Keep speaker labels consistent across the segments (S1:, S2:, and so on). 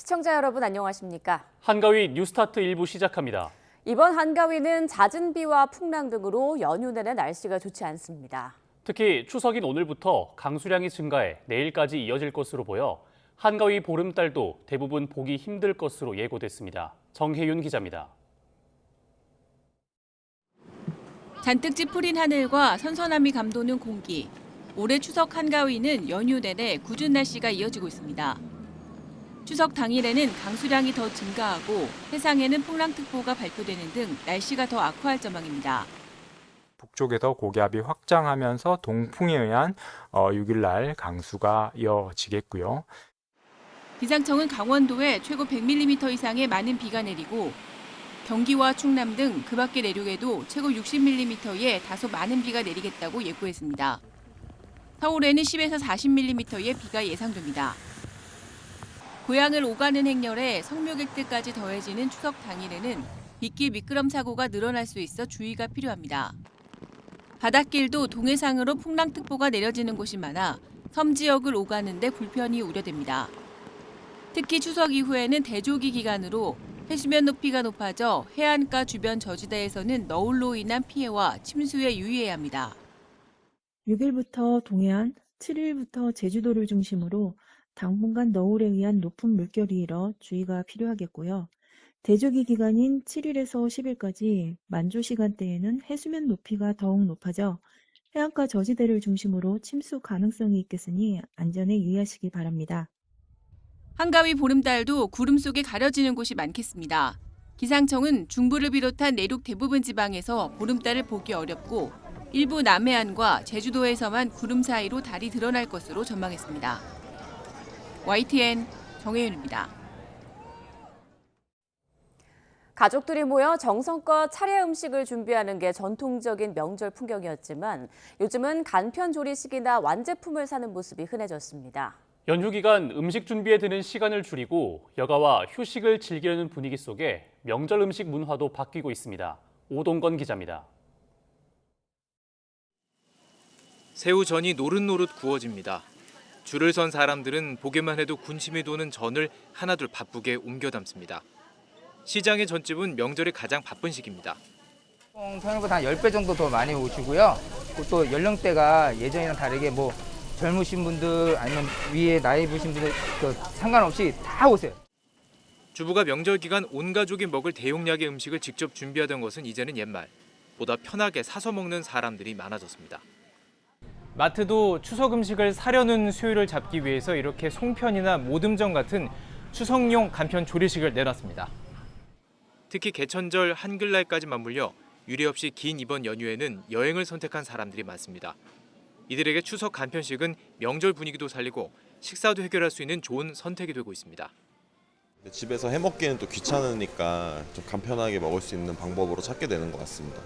S1: 시청자 여러분 안녕하십니까?
S2: 한가위 뉴스타트 1부 시작합니다.
S1: 이번 한가위는 잦은 비와 풍랑 등으로 연휴 내내 날씨가 좋지 않습니다.
S2: 특히 추석인 오늘부터 강수량이 증가해 내일까지 이어질 것으로 보여 한가위 보름달도 대부분 보기 힘들 것으로 예고됐습니다. 정혜윤 기자입니다.
S3: 잔뜩 찌푸린 하늘과 선선함이 감도는 공기. 올해 추석 한가위는 연휴 내내 궂은 날씨가 이어지고 있습니다. 추석 당일에는 강수량이 더 증가하고 해상에는 풍랑특보가 발표되는 등 날씨가 더 악화할 전망입니다.
S4: 북쪽에서 고기압이 확장하면서 동풍에 의한 6일날 강수가 이어지겠고요.
S3: 기상청은 강원도에 최고 100mm 이상의 많은 비가 내리고 경기와 충남 등 그 밖의 내륙에도 최고 60mm의 다소 많은 비가 내리겠다고 예고했습니다. 서울에는 10에서 40mm의 비가 예상됩니다. 고향을 오가는 행렬에 성묘객들까지 더해지는 추석 당일에는 빗길 미끄럼 사고가 늘어날 수 있어 주의가 필요합니다. 바닷길도 동해상으로 풍랑특보가 내려지는 곳이 많아 섬 지역을 오가는 데 불편이 우려됩니다. 특히 추석 이후에는 대조기 기간으로 해수면 높이가 높아져 해안가 주변 저지대에서는 너울로 인한 피해와 침수에 유의해야 합니다.
S5: 6일부터 동해안, 7일부터 제주도를 중심으로 당분간 너울에 의한 높은 물결이 일어 주의가 필요하겠고요. 대조기 기간인 7일에서 10일까지 만조 시간대에는 해수면 높이가 더욱 높아져 해안가 저지대를 중심으로 침수 가능성이 있겠으니 안전에 유의하시기 바랍니다.
S3: 한가위 보름달도 구름 속에 가려지는 곳이 많겠습니다. 기상청은 중부를 비롯한 내륙 대부분 지방에서 보름달을 보기 어렵고 일부 남해안과 제주도에서만 구름 사이로 달이 드러날 것으로 전망했습니다. YTN 정혜윤입니다.
S1: 가족들이 모여 정성껏 차례 음식을 준비하는 게 전통적인 명절 풍경이었지만 요즘은 간편 조리식이나 완제품을 사는 모습이 흔해졌습니다.
S2: 연휴 기간 음식 준비에 드는 시간을 줄이고 여가와 휴식을 즐기려는 분위기 속에 명절 음식 문화도 바뀌고 있습니다. 오동건 기자입니다.
S6: 새우전이 노릇노릇 구워집니다. 줄을 선 사람들은 보기만 해도 군침이 도는 전을 하나둘 바쁘게 옮겨 담습니다. 시장의 전집은 명절이 가장 바쁜 시기입니다.
S7: 평일보다 한 10배 정도 더 많이 오시고요. 또 연령대가 예전이랑 다르게 젊으신 분들 아니면 위에 나이 드신 분들 상관없이 다 오세요.
S6: 주부가 명절 기간 온 가족이 먹을 대용량의 음식을 직접 준비하던 것은 이제는 옛말. 보다 편하게 사서 먹는 사람들이 많아졌습니다.
S8: 마트도 추석 음식을 사려는 수요를 잡기 위해서 이렇게 송편이나 모듬전 같은 추석용 간편 조리식을 내놨습니다.
S6: 특히 개천절 한글날까지 맞물려 유례 없이 긴 이번 연휴에는 여행을 선택한 사람들이 많습니다. 이들에게 추석 간편식은 명절 분위기도 살리고 식사도 해결할 수 있는 좋은 선택이 되고 있습니다.
S9: 집에서 해먹기는 또 귀찮으니까 좀 간편하게 먹을 수 있는 방법으로 찾게 되는 것 같습니다.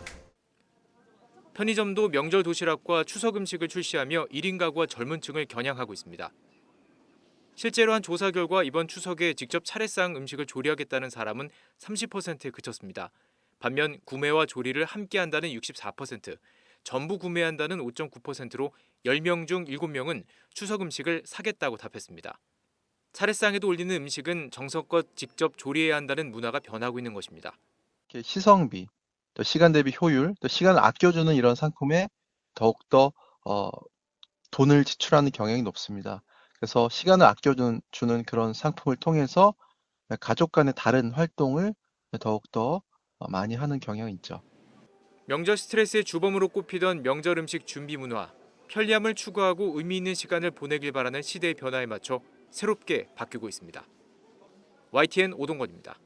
S6: 편의점도 명절 도시락과 추석 음식을 출시하며 1인 가구와 젊은 층을 겨냥하고 있습니다. 실제로 한 조사 결과 이번 추석에 직접 차례상 음식을 조리하겠다는 사람은 30%에 그쳤습니다. 반면 구매와 조리를 함께 한다는 64%, 전부 구매한다는 5.9%로 10명 중 7명은 추석 음식을 사겠다고 답했습니다. 차례상에도 올리는 음식은 정성껏 직접 조리해야 한다는 문화가 변하고 있는 것입니다.
S10: 시성비, 또 시간 대비 효율, 또 시간을 아껴주는 이런 상품에 더욱더 돈을 지출하는 경향이 높습니다. 그래서 시간을 아껴주는 그런 상품을 통해서 가족 간의 다른 활동을 더욱더 많이 하는 경향이 있죠.
S6: 명절 스트레스의 주범으로 꼽히던 명절 음식 준비 문화, 편리함을 추구하고 의미 있는 시간을 보내길 바라는 시대의 변화에 맞춰 새롭게 바뀌고 있습니다. YTN 오동건입니다.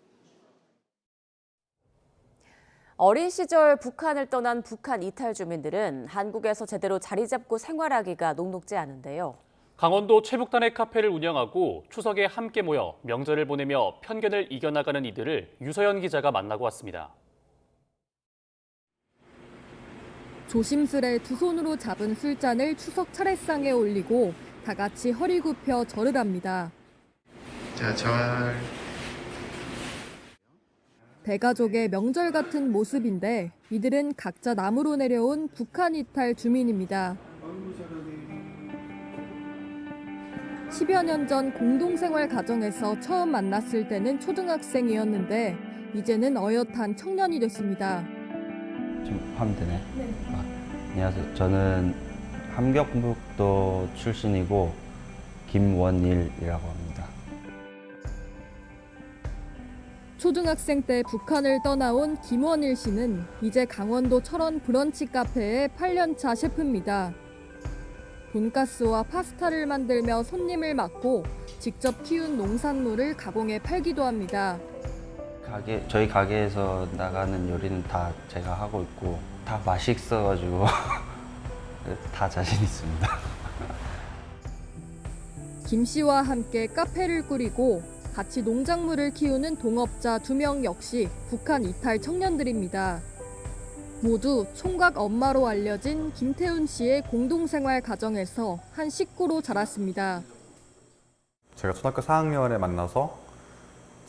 S1: 어린 시절 북한을 떠난 북한 이탈 주민들은 한국에서 제대로 자리 잡고 생활하기가 녹록지 않은데요.
S2: 강원도 최북단의 카페를 운영하고 추석에 함께 모여 명절을 보내며 편견을 이겨나가는 이들을 유서연 기자가 만나고 왔습니다.
S11: 조심스레 두 손으로 잡은 술잔을 추석 차례상에 올리고 다 같이 허리 굽혀 절을 합니다.
S12: 자, 절.
S11: 대가족의 명절 같은 모습인데 이들은 각자 남으로 내려온 북한 이탈 주민입니다. 10여 년 전 공동생활 가정에서 처음 만났을 때는 초등학생이었는데 이제는 어엿한 청년이 됐습니다.
S13: 좀 하면 되네. 네. 안녕하세요. 저는 함경북도 출신이고 김원일이라고 합니다.
S11: 초등학생 때 북한을 떠나온 김원일 씨는 이제 강원도 철원 브런치 카페의 8년차 셰프입니다. 돈가스와 파스타를 만들며 손님을 맡고 직접 키운 농산물을 가공해 팔기도 합니다.
S13: 저희 가게에서 나가는 요리는 다 제가 하고 있고 다 맛있어가지고 다 자신 있습니다.
S11: 김 씨와 함께 카페를 꾸리고 같이 농작물을 키우는 동업자 2명 역시 북한 이탈 청년들입니다. 모두 총각 엄마로 알려진 김태훈 씨의 공동생활 가정에서 한 식구로 자랐습니다.
S14: 제가 초등학교 4학년에 만나서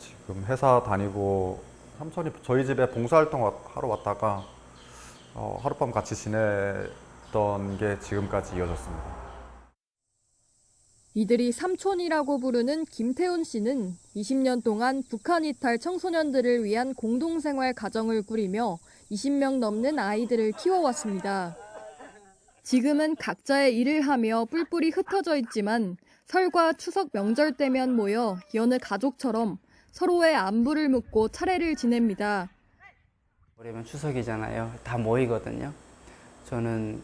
S14: 지금 회사 다니고 삼촌이 저희 집에 봉사활동 하러 왔다가 하룻밤 같이 지냈던 게 지금까지 이어졌습니다.
S11: 이들이 삼촌이라고 부르는 김태훈 씨는 20년 동안 북한 이탈 청소년들을 위한 공동생활 가정을 꾸리며 20명 넘는 아이들을 키워왔습니다. 지금은 각자의 일을 하며 뿔뿔이 흩어져 있지만 설과 추석 명절 때면 모여 여느 가족처럼 서로의 안부를 묻고 차례를 지냅니다.
S15: 올해면 추석이잖아요. 다 모이거든요. 저는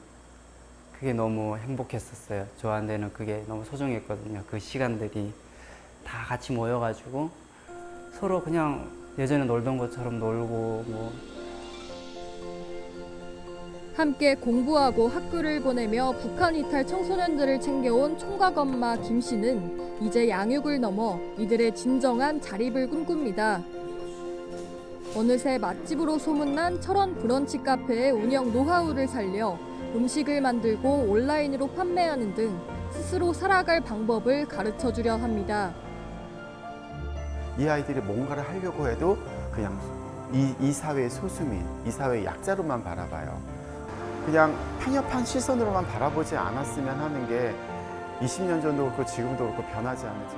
S15: 그게 너무 행복했었어요. 저한테는 그게 너무 소중했거든요. 그 시간들이 다 같이 모여가지고 서로 그냥 예전에 놀던 것처럼 놀고
S11: 함께 공부하고 학교를 보내며 북한 이탈 청소년들을 챙겨온 총각 엄마 김 씨는 이제 양육을 넘어 이들의 진정한 자립을 꿈꿉니다. 어느새 맛집으로 소문난 철원 브런치 카페의 운영 노하우를 살려 음식을 만들고 온라인으로 판매하는 등 스스로 살아갈 방법을 가르쳐주려 합니다.
S16: 이 아이들이 뭔가를 하려고 해도 그냥 이 사회의 소수민, 이 사회의 약자로만 바라봐요. 그냥 편협한 시선으로만 바라보지 않았으면 하는 게 20년 전도 그렇고 지금도 그렇고 변하지 않은 제.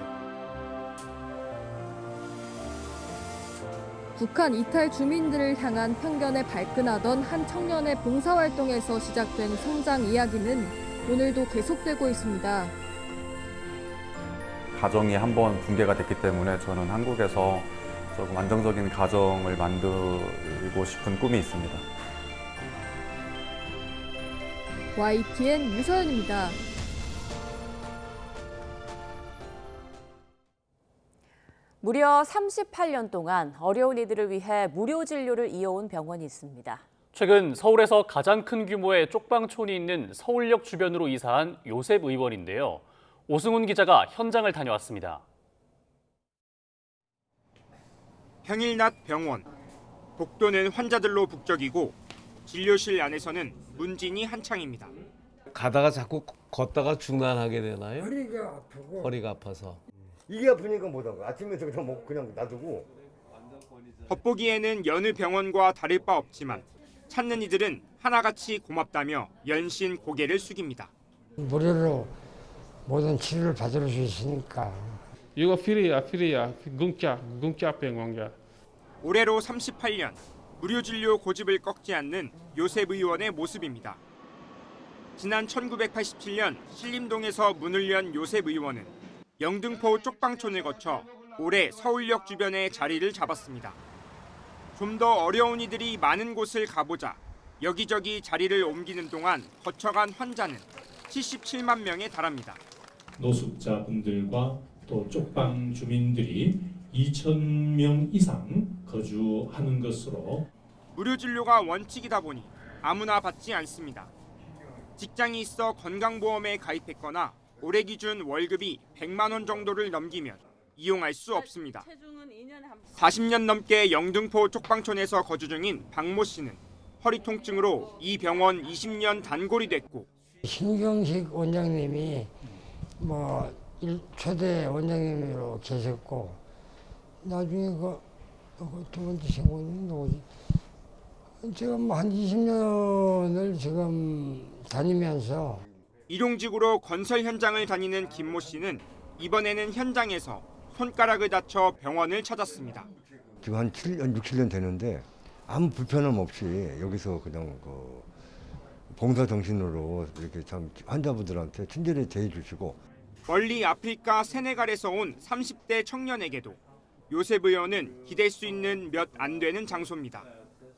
S11: 북한 이탈 주민들을 향한 편견에 발끈하던 한 청년의 봉사활동에서 시작된 성장 이야기는 오늘도 계속되고 있습니다.
S14: 가정이 한번 붕괴가 됐기 때문에 저는 한국에서 조금 안정적인 가정을 만들고 싶은 꿈이 있습니다.
S11: YTN 유서연입니다.
S1: 무려 38년 동안 어려운 이들을 위해 무료 진료를 이어온 병원이 있습니다.
S2: 최근 서울에서 가장 큰 규모의 쪽방촌이 있는 서울역 주변으로 이사한 요셉 의원인데요. 오승훈 기자가 현장을 다녀왔습니다.
S17: 평일 낮 병원. 복도는 환자들로 북적이고 진료실 안에서는 문진이 한창입니다.
S18: 가다가 자꾸 걷다가 중단하게 되나요?
S19: 허리가 아프고.
S18: 허리가 아파서.
S19: 이게 아프니까 못하고 아침부터 그냥 놔두고.
S17: 겉보기에는 여느 병원과 다를 바 없지만 찾는 이들은 하나같이 고맙다며 연신 고개를 숙입니다.
S19: 무료로 모든 치료를 받을 수 있으니까.
S20: 이거 필요야. 공짜 병원이야.
S17: 올해로 38년 무료 진료 고집을 꺾지 않는 요셉 의원의 모습입니다. 지난 1987년 신림동에서 문을 연 요셉 의원은 영등포 쪽방촌을 거쳐 올해 서울역 주변에 자리를 잡았습니다. 좀 더 어려운 이들이 많은 곳을 가보자 여기저기 자리를 옮기는 동안 거쳐간 환자는 77만 명에 달합니다.
S21: 노숙자분들과 또 쪽방 주민들이 2,000명 이상 거주하는 것으로
S17: 무료 진료가 원칙이다 보니 아무나 받지 않습니다. 직장이 있어 건강보험에 가입했거나 올해 기준 월급이 100만 원 정도를 넘기면 이용할 수 없습니다. 40년 넘게 영등포 쪽방촌에서 거주 중인 박모 씨는 허리 통증으로 이 병원 20년 단골이 됐고
S19: 신경식 원장님이 최대 원장님으로 계셨고 나중에 두 번째 신고는 누구지? 지금 한 20년을 지금 다니면서
S17: 일용직으로 건설 현장을 다니는 김모 씨는 이번에는 현장에서 손가락을 다쳐 병원을 찾았습니다.
S4: 지금 한 7년, 6, 7년 되는데 아무 불편함 없이 여기서 그냥 봉사 정신으로 이렇게 참 환자분들한테 친절히 대해주시고
S17: 멀리 아프리카 세네갈에서 온 30대 청년에게도 요셉 의원은 기댈 수 있는 몇 안 되는 장소입니다.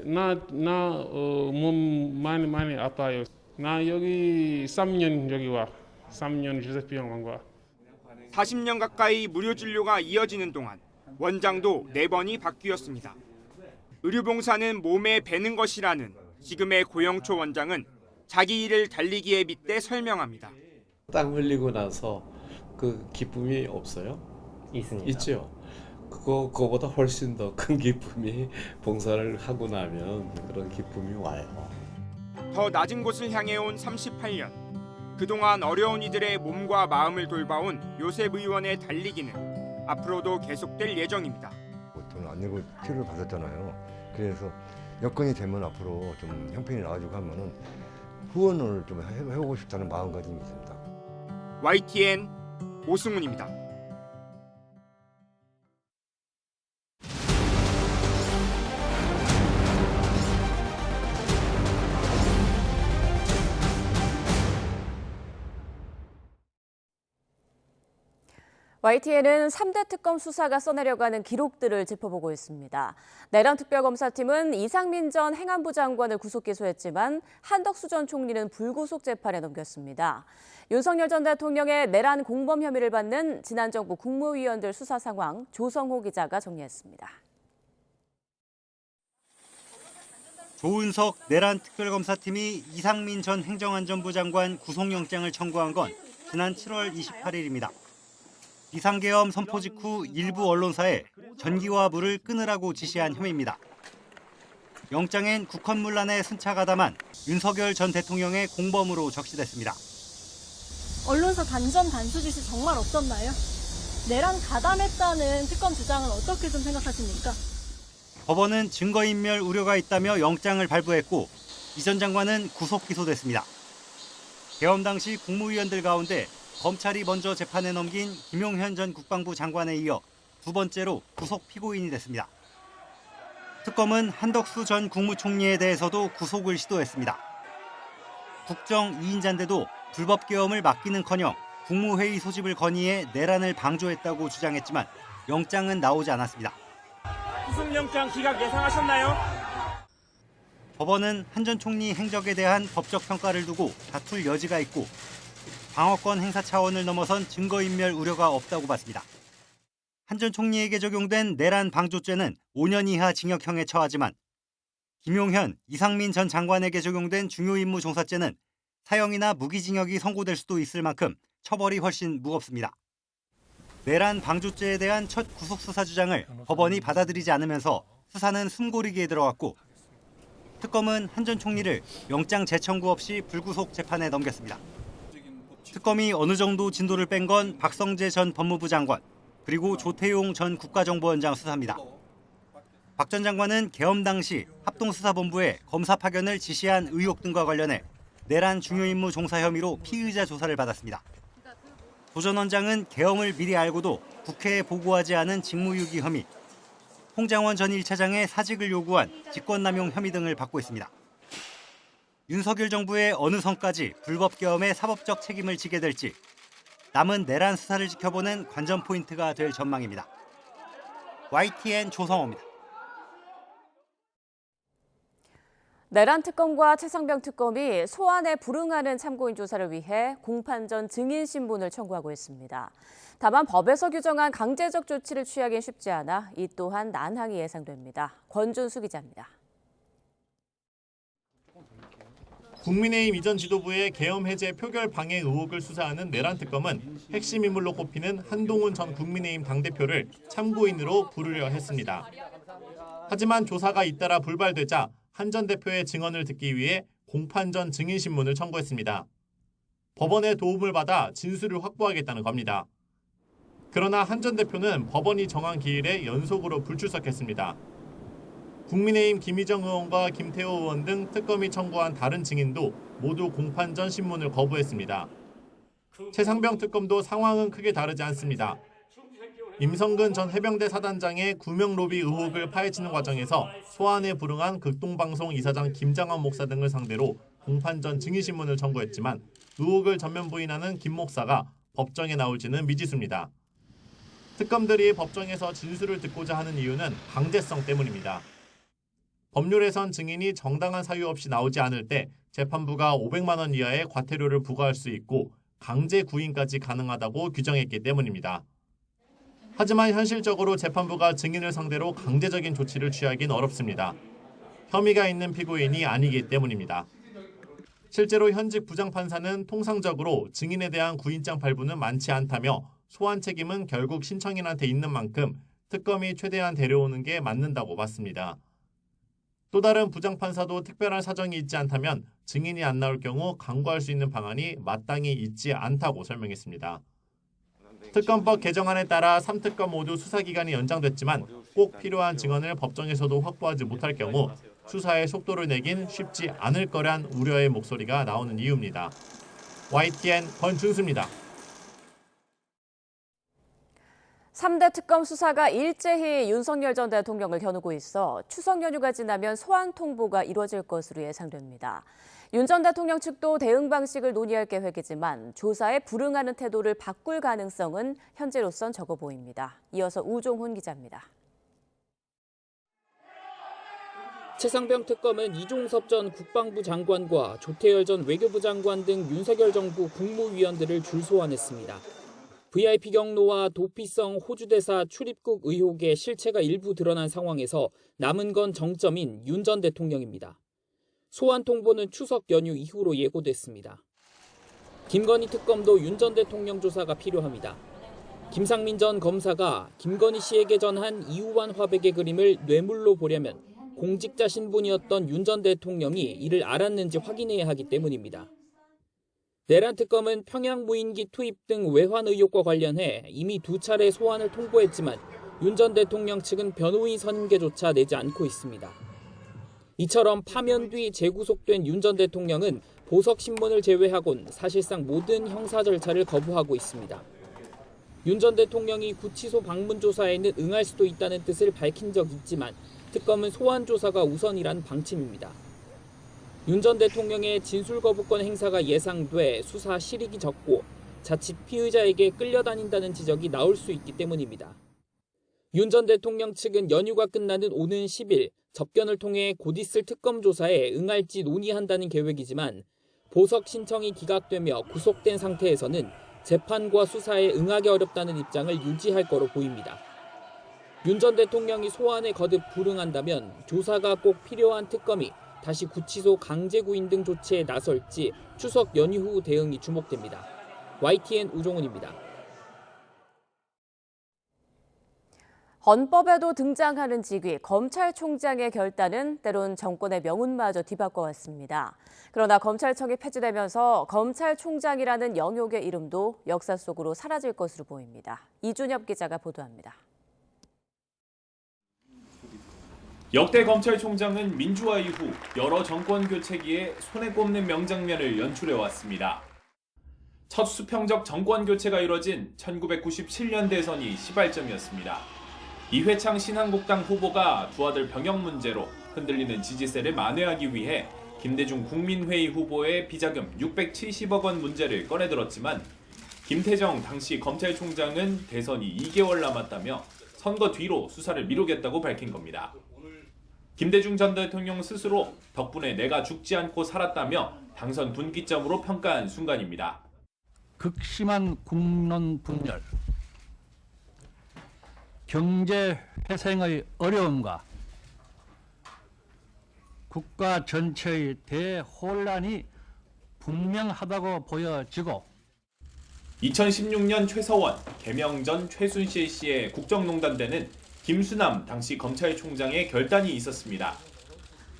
S20: 나 몸 많이 아파요. 나 여기 3년 여기 와. 3년 요셉 병원 와.
S17: 40년 가까이 무료 진료가 이어지는 동안 원장도 4번이 바뀌었습니다. 의료봉사는 몸에 배는 것이라는 지금의 고영초 원장은 자기 일을 달리기에 빗대 설명합니다.
S18: 땀 흘리고 나서 그 기쁨이 없어요?
S22: 있습니다.
S18: 있죠. 그거보다 훨씬 더 큰 기쁨이 봉사를 하고 나면 그런 기쁨이 와요.
S17: 더 낮은 곳을 향해 온 38년. 그동안 어려운 이들의 몸과 마음을 돌봐온 요셉 의원의 달리기는 앞으로도 계속될 예정입니다.
S4: 돈 안 내고 치료를 받았잖아요. 그래서 여건이 되면 앞으로 좀 형편이 나아지고 하면은 후원을 좀 해보고 싶다는 마음가짐이 있습니다.
S17: YTN 오승훈입니다.
S1: YTN은 3대 특검 수사가 써내려가는 기록들을 짚어보고 있습니다. 내란 특별검사팀은 이상민 전 행안부 장관을 구속 기소했지만 한덕수 전 총리는 불구속 재판에 넘겼습니다. 윤석열 전 대통령의 내란 공범 혐의를 받는 지난 정부 국무위원들 수사 상황 조성호 기자가 정리했습니다.
S23: 조은석 내란 특별검사팀이 이상민 전 행정안전부 장관 구속영장을 청구한 건 지난 7월 28일입니다. 비상계엄 선포 직후 일부 언론사에 전기와 물을 끊으라고 지시한 혐의입니다. 영장엔 국헌문란에 순차가담한 윤석열 전 대통령의 공범으로 적시됐습니다.
S24: 언론사 단전 단수 지시 정말 없었나요? 내란 가담했다는 특검 주장은 어떻게 좀 생각하십니까?
S23: 법원은 증거인멸 우려가 있다며 영장을 발부했고 이 전 장관은 구속 기소됐습니다. 계엄 당시 국무위원들 가운데 검찰이 먼저 재판에 넘긴 김용현 전 국방부 장관에 이어 두 번째로 구속 피고인이 됐습니다. 특검은 한덕수 전 국무총리에 대해서도 구속을 시도했습니다. 국정 2인자인데도 불법 계엄을 맡기는커녕 국무회의 소집을 건의해 내란을 방조했다고 주장했지만 영장은 나오지 않았습니다.
S17: 구속영장 기각 예상하셨나요?
S23: 법원은 한 전 총리 행적에 대한 법적 평가를 두고 다툴 여지가 있고 방어권 행사 차원을 넘어선 증거인멸 우려가 없다고 봤습니다. 한 전 총리에게 적용된 내란 방조죄는 5년 이하 징역형에 처하지만 김용현, 이상민 전 장관에게 적용된 중요임무 종사죄는 사형이나 무기징역이 선고될 수도 있을 만큼 처벌이 훨씬 무겁습니다. 내란 방조죄에 대한 첫 구속수사 주장을 법원이 받아들이지 않으면서 수사는 숨고르기에 들어갔고 특검은 한 전 총리를 영장 재청구 없이 불구속 재판에 넘겼습니다. 특검이 어느 정도 진도를 뺀 건 박성재 전 법무부 장관, 그리고 조태용 전 국가정보원장 수사입니다. 박 전 장관은 계엄 당시 합동수사본부에 검사 파견을 지시한 의혹 등과 관련해 내란 중요임무 종사 혐의로 피의자 조사를 받았습니다. 조 전 원장은 계엄을 미리 알고도 국회에 보고하지 않은 직무유기 혐의, 홍장원 전 1차장의 사직을 요구한 직권남용 혐의 등을 받고 있습니다. 윤석열 정부의 어느 선까지 불법 계엄의 사법적 책임을 지게 될지 남은 내란 수사를 지켜보는 관전 포인트가 될 전망입니다. YTN 조성호입니다.
S1: 내란 특검과 최상병 특검이 소환에 불응하는 참고인 조사를 위해 공판전 증인 신문을 청구하고 있습니다. 다만 법에서 규정한 강제적 조치를 취하기는 쉽지 않아 이 또한 난항이 예상됩니다. 권준수 기자입니다.
S25: 국민의힘 이전 지도부의 계엄 해제 표결 방해 의혹을 수사하는 내란특검은 핵심 인물로 꼽히는 한동훈 전 국민의힘 당대표를 참고인으로 부르려 했습니다. 하지만 조사가 잇따라 불발되자 한 전 대표의 증언을 듣기 위해 공판전 증인신문을 청구했습니다. 법원의 도움을 받아 진술을 확보하겠다는 겁니다. 그러나 한 전 대표는 법원이 정한 기일에 연속으로 불출석했습니다. 국민의힘 김희정 의원과 김태호 의원 등 특검이 청구한 다른 증인도 모두 공판전 신문을 거부했습니다. 최상병 특검도 상황은 크게 다르지 않습니다. 임성근 전 해병대 사단장의 구명 로비 의혹을 파헤치는 과정에서 소환에 불응한 극동방송 이사장 김장원 목사 등을 상대로 공판 전 증인신문을 청구했지만 의혹을 전면 부인하는 김 목사가 법정에 나올지는 미지수입니다. 특검들이 법정에서 진술을 듣고자 하는 이유는 강제성 때문입니다. 법률에선 증인이 정당한 사유 없이 나오지 않을 때 재판부가 500만 원 이하의 과태료를 부과할 수 있고 강제 구인까지 가능하다고 규정했기 때문입니다. 하지만 현실적으로 재판부가 증인을 상대로 강제적인 조치를 취하긴 어렵습니다. 혐의가 있는 피고인이 아니기 때문입니다. 실제로 현직 부장판사는 통상적으로 증인에 대한 구인장 발부는 많지 않다며 소환 책임은 결국 신청인한테 있는 만큼 특검이 최대한 데려오는 게 맞는다고 봤습니다. 또 다른 부장판사도 특별한 사정이 있지 않다면 증인이 안 나올 경우 강구할 수 있는 방안이 마땅히 있지 않다고 설명했습니다. 특검법 개정안에 따라 3특검 모두 수사기간이 연장됐지만 꼭 필요한 증언을 법정에서도 확보하지 못할 경우 수사의 속도를 내긴 쉽지 않을 거란 우려의 목소리가 나오는 이유입니다. YTN 권준수입니다.
S1: 3대 특검 수사가 일제히 윤석열 전 대통령을 겨누고 있어 추석 연휴가 지나면 소환 통보가 이루어질 것으로 예상됩니다. 윤 전 대통령 측도 대응 방식을 논의할 계획이지만 조사에 불응하는 태도를 바꿀 가능성은 현재로선 적어 보입니다. 이어서 우종훈 기자입니다.
S3: 최상병 특검은 이종섭 전 국방부 장관과 조태열 전 외교부 장관 등 윤석열 정부 국무위원들을 줄 소환했습니다. VIP 경로와 도피성 호주 대사 출입국 의혹의 실체가 일부 드러난 상황에서 남은 건 정점인 윤 전 대통령입니다. 소환 통보는 추석 연휴 이후로 예고됐습니다. 김건희 특검도 윤 전 대통령 조사가 필요합니다. 김상민 전 검사가 김건희 씨에게 전한 이우환 화백의 그림을 뇌물로 보려면 공직자 신분이었던 윤 전 대통령이 이를 알았는지 확인해야 하기 때문입니다. 내란 특검은 평양 무인기 투입 등 외환 의혹과 관련해 이미 2차례 소환을 통보했지만 윤 전 대통령 측은 변호인 선임계조차 내지 않고 있습니다. 이처럼 파면 뒤 재구속된 윤 전 대통령은 보석 신문을 제외하곤 사실상 모든 형사 절차를 거부하고 있습니다. 윤 전 대통령이 구치소 방문 조사에는 응할 수도 있다는 뜻을 밝힌 적 있지만 특검은 소환 조사가 우선이란 방침입니다. 윤 전 대통령의 진술 거부권 행사가 예상돼 수사 실익이 적고 자칫 피의자에게 끌려다닌다는 지적이 나올 수 있기 때문입니다. 윤 전 대통령 측은 연휴가 끝나는 오는 10일 접견을 통해 곧 있을 특검 조사에 응할지 논의한다는 계획이지만 보석 신청이 기각되며 구속된 상태에서는 재판과 수사에 응하기 어렵다는 입장을 유지할 거로 보입니다. 윤 전 대통령이 소환에 거듭 불응한다면 조사가 꼭 필요한 특검이 다시 구치소 강제 구인 등 조치에 나설지 추석 연휴 후 대응이 주목됩니다. YTN 우종훈입니다.
S1: 헌법에도 등장하는 직위, 검찰총장의 결단은 때론 정권의 명운마저 뒤바꿔왔습니다. 그러나 검찰청이 폐지되면서 검찰총장이라는 영역의 이름도 역사 속으로 사라질 것으로 보입니다. 이준엽 기자가 보도합니다.
S5: 역대 검찰총장은 민주화 이후 여러 정권 교체기에 손에 꼽는 명장면을 연출해왔습니다. 첫 수평적 정권 교체가 이뤄진 1997년 대선이 시발점이었습니다. 이회창 신한국당 후보가 두 아들 병역 문제로 흔들리는 지지세를 만회하기 위해 김대중 국민회의 후보의 비자금 670억 원 문제를 꺼내들었지만 김태정 당시 검찰총장은 대선이 2개월 남았다며 선거 뒤로 수사를 미루겠다고 밝힌 겁니다. 김대중 전 대통령 스스로 덕분에 내가 죽지 않고 살았다며 당선 분기점으로 평가한 순간입니다.
S7: 극심한 국론 분열, 경제 회생의 어려움과 국가 전체의 대혼란이 분명하다고 보여지고
S5: 2016년 최서원, 개명 전 최순실 씨의 국정농단대는 김수남 당시 검찰총장의 결단이 있었습니다.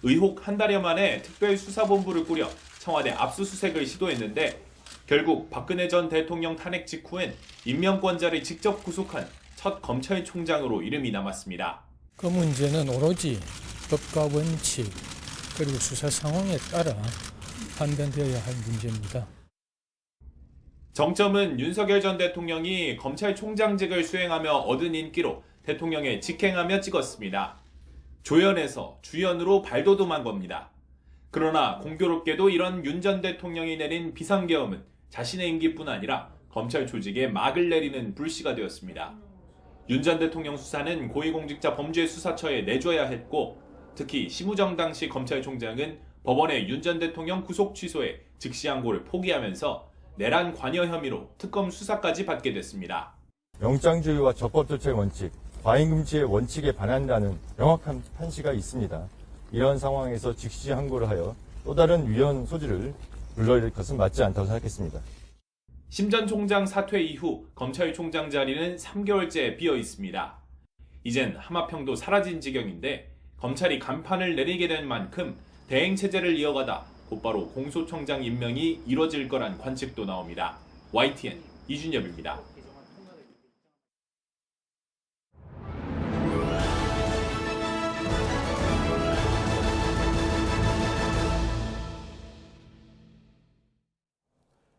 S5: 의혹 한 달여 만에 특별수사본부를 꾸려 청와대 압수수색을 시도했는데 결국 박근혜 전 대통령 탄핵 직후엔 임명권자를 직접 구속한 첫 검찰총장으로 이름이 남았습니다.
S8: 그 문제는 오로지 법과 원칙 그리고 수사 상황에 따라 판단되어야 할 문제입니다.
S5: 정점은 윤석열 전 대통령이 검찰총장직을 수행하며 얻은 인기로 대통령에 직행하며 찍었습니다. 조연에서 주연으로 발돋움한 겁니다. 그러나 공교롭게도 이런 윤 전 대통령이 내린 비상계엄은 자신의 임기뿐 아니라 검찰 조직에 막을 내리는 불씨가 되었습니다. 윤 전 대통령 수사는 고위공직자범죄수사처에 내줘야 했고, 특히 심우정 당시 검찰총장은 법원의 윤 전 대통령 구속 취소에 즉시 항고를 포기하면서 내란 관여 혐의로 특검 수사까지 받게 됐습니다.
S6: 영장주의와 적법조치의 원칙, 과잉금지의 원칙에 반한다는 명확한 판시가 있습니다. 이런 상황에서 즉시 항고를 하여 또 다른 위헌 소지를 불러일 것은 맞지 않다고 생각했습니다.
S5: 심 전 총장 사퇴 이후 검찰총장 자리는 3개월째 비어 있습니다. 이젠 하마평도 사라진 지경인데 검찰이 간판을 내리게 된 만큼 대행체제를 이어가다 곧바로 공소청장 임명이 이뤄질 거란 관측도 나옵니다. YTN 이준엽입니다.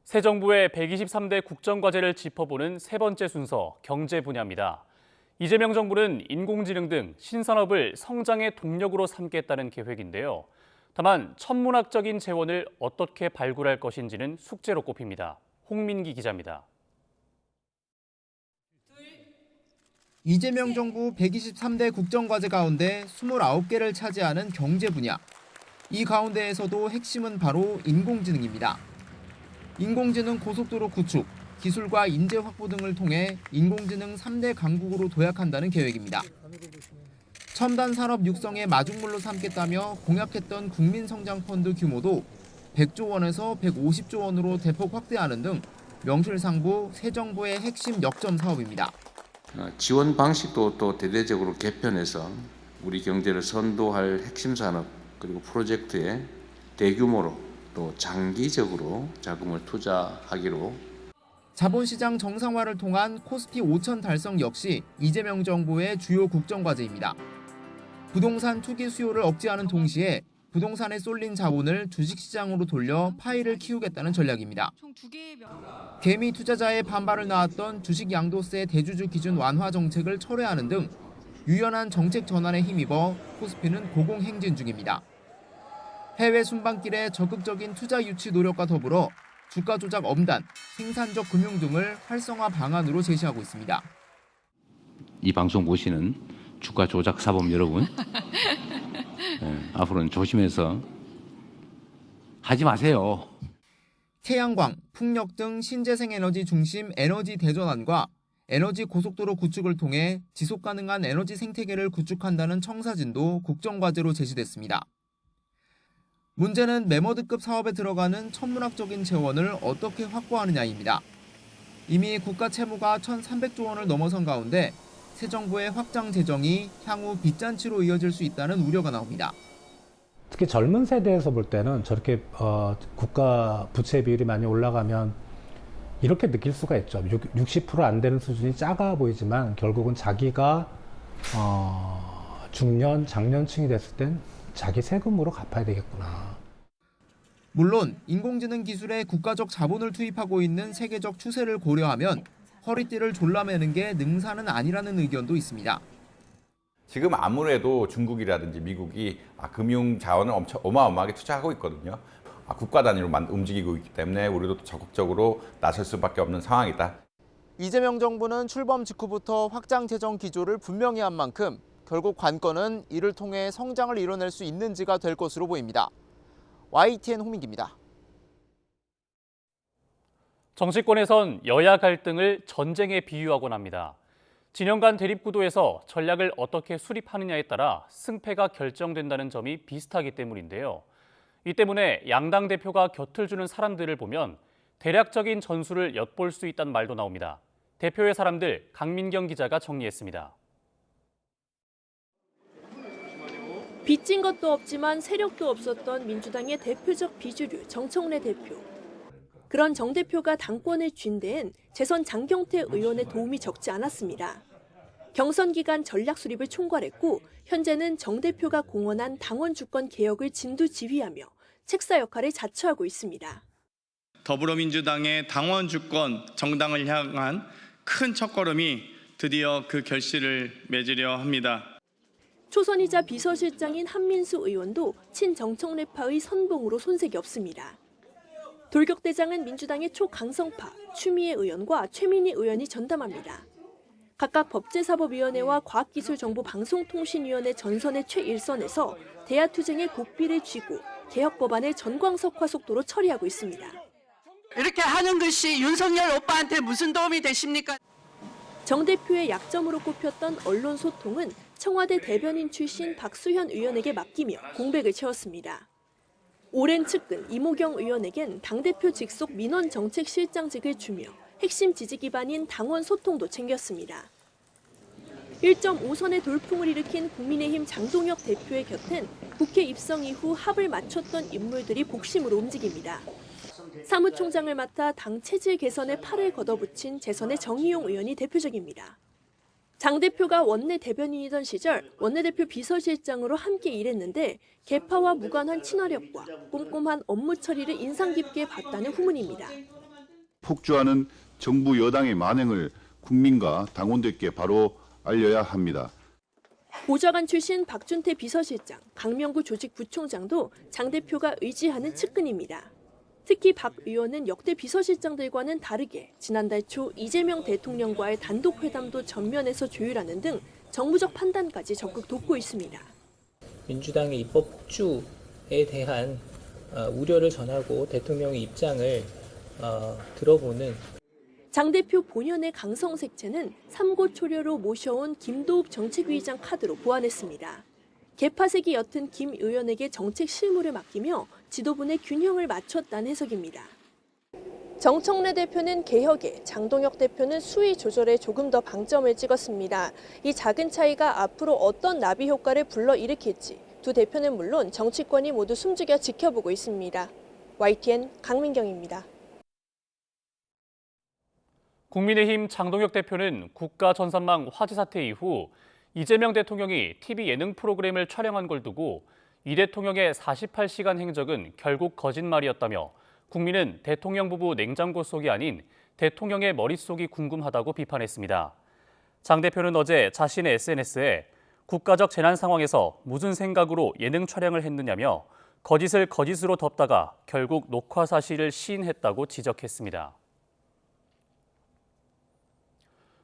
S2: 새 정부의 123대 국정과제를 짚어보는 세 번째 순서, 경제 분야입니다. 이재명 정부는 인공지능 등 신산업을 성장의 동력으로 삼겠다는 계획인데요. 다만 천문학적인 재원을 어떻게 발굴할 것인지는 숙제로 꼽힙니다. 홍민기 기자입니다.
S9: 이재명 정부 123대 국정과제 가운데 29개를 차지하는 경제 분야. 이 가운데에서도 핵심은 바로 인공지능입니다. 인공지능 고속도로 구축, 기술과 인재 확보 등을 통해 인공지능 3대 강국으로 도약한다는 계획입니다. 첨단 산업 육성의 마중물로 삼겠다며 공약했던 국민성장펀드 규모도 100조 원에서 150조 원으로 대폭 확대하는 등 명실상부 새 정부의 핵심 역점 사업입니다.
S10: 지원 방식도 또 대대적으로 개편해서 우리 경제를 선도할 핵심 산업 그리고 프로젝트에 대규모로 또 장기적으로 자금을 투자하기로.
S9: 자본시장 정상화를 통한 코스피 5천 달성 역시 이재명 정부의 주요 국정과제입니다. 부동산 투기 수요를 억제하는 동시에 부동산에 쏠린 자본을 주식시장으로 돌려 파이를 키우겠다는 전략입니다. 개미 투자자의 반발을 낳았던 주식 양도세 대주주 기준 완화 정책을 철회하는 등 유연한 정책 전환에 힘입어 코스피는 고공행진 중입니다. 해외 순방길의 적극적인 투자 유치 노력과 더불어 주가 조작 엄단, 생산적 금융 등을 활성화 방안으로 제시하고 있습니다.
S12: 이 방송 보시는 주가 조작 사범 여러분, 앞으로는 조심해서 하지 마세요.
S9: 태양광, 풍력 등 신재생 에너지 중심 에너지 대전환과 에너지 고속도로 구축을 통해 지속 가능한 에너지 생태계를 구축한다는 청사진도 국정과제로 제시됐습니다. 문제는 메머드급 사업에 들어가는 천문학적인 재원을 어떻게 확보하느냐입니다. 이미 국가 채무가 1,300조 원을 넘어선 가운데 새 정부의 확장 재정이 향후 빚잔치로 이어질 수 있다는 우려가 나옵니다.
S22: 특히 젊은 세대에서 볼 때는 저렇게 국가 부채 비율이 많이 올라가면 이렇게 느낄 수가 있죠. 60% 안 되는 수준이 작아 보이지만 결국은 자기가 중년, 장년층이 됐을 땐 자기 세금으로 갚아야 되겠구나.
S9: 물론 인공지능 기술에 국가적 자본을 투입하고 있는 세계적 추세를 고려하면 허리띠를 졸라매는 게 능사는 아니라는 의견도 있습니다.
S26: 지금 아무래도 중국이라든지 미국이 금융 자원을 어마어마하게 투자하고 있거든요. 국가 단위로 움직이고 있기 때문에 우리도 적극적으로 나설 수밖에 없는 상황이다.
S9: 이재명 정부는 출범 직후부터 확장 재정 기조를 분명히 한 만큼 결국 관건은 이를 통해 성장을 이뤄낼 수 있는지가 될 것으로 보입니다. YTN 홍민기입니다.
S2: 정치권에선 여야 갈등을 전쟁에 비유하곤 합니다. 진영 간 대립 구도에서 전략을 어떻게 수립하느냐에 따라 승패가 결정된다는 점이 비슷하기 때문인데요. 이 때문에 양당 대표가 곁을 주는 사람들을 보면 대략적인 전술을 엿볼 수 있다는 말도 나옵니다. 대표의 사람들 강민경 기자가 정리했습니다.
S27: 빚진 것도 없지만 세력도 없었던 민주당의 대표적 비주류 정청래 대표. 그런 정 대표가 당권을 쥔 데엔 재선 장경태 의원의 도움이 적지 않았습니다. 경선 기간 전략 수립을 총괄했고 현재는 정 대표가 공언한 당원 주권 개혁을 진두지휘하며 책사 역할을 자처하고 있습니다.
S11: 더불어민주당의 당원 주권 정당을 향한 큰 첫걸음이 드디어 그 결실을 맺으려 합니다.
S27: 초선이자 비서실장인 한민수 의원도 친정청래파의 선봉으로 손색이 없습니다. 돌격대장은 민주당의 초강성파 추미애 의원과 최민희 의원이 전담합니다. 각각 법제사법위원회와 과학기술정보방송통신위원회 전선의 최일선에서 대야투쟁의 고삐를 쥐고 개혁법안을 전광석화 속도로 처리하고 있습니다.
S13: 이렇게 하는 것이 윤석열 오빠한테 무슨 도움이 되십니까?
S27: 정 대표의 약점으로 꼽혔던 언론 소통은 청와대 대변인 출신 박수현 의원에게 맡기며 공백을 채웠습니다. 오랜 측근 이모경 의원에겐 당대표 직속 민원정책실장직을 주며 핵심 지지 기반인 당원 소통도 챙겼습니다. 1.5선의 돌풍을 일으킨 국민의힘 장동혁 대표의 곁엔 국회 입성 이후 합을 맞췄던 인물들이 복심으로 움직입니다. 사무총장을 맡아 당 체질 개선에 팔을 걷어붙인 재선의 정의용 의원이 대표적입니다. 장 대표가 원내 대변인이던 시절 원내대표 비서실장으로 함께 일했는데 개파와 무관한 친화력과 꼼꼼한 업무 처리를 인상 깊게 봤다는 후문입니다.
S14: 폭주하는 정부 여당의 만행을 국민과 당원들께 바로 알려야 합니다.
S27: 보좌관 출신 박준태 비서실장, 강명구 조직부총장도 장 대표가 의지하는 측근입니다. 특히 박 의원은 역대 비서실장들과는 다르게 지난달 초 이재명 대통령과의 단독 회담도 전면에서 조율하는 등 정무적 판단까지 적극 돕고 있습니다.
S15: 민주당의 입법 폭주에 대한 우려를 전하고 대통령의 입장을 들어보는
S27: 장 대표 본연의 강성색채는 삼고초려로 모셔온 김도읍 정책위의장 카드로 보완했습니다. 개파색이 옅은 김 의원에게 정책 실무를 맡기며 지도부 내 균형을 맞췄다는 해석입니다. 정청래 대표는 개혁에, 장동혁 대표는 수위 조절에 조금 더 방점을 찍었습니다. 이 작은 차이가 앞으로 어떤 나비 효과를 불러일으킬지 두 대표는 물론 정치권이 모두 숨죽여 지켜보고 있습니다. YTN 강민경입니다.
S2: 국민의힘 장동혁 대표는 국가 전산망 화재 사태 이후 이재명 대통령이 TV 예능 프로그램을 촬영한 걸 두고 이 대통령의 48시간 행적은 결국 거짓말이었다며 국민은 대통령 부부 냉장고 속이 아닌 대통령의 머릿속이 궁금하다고 비판했습니다. 장 대표는 어제 자신의 SNS에 국가적 재난 상황에서 무슨 생각으로 예능 촬영을 했느냐며 거짓을 거짓으로 덮다가 결국 녹화 사실을 시인했다고 지적했습니다.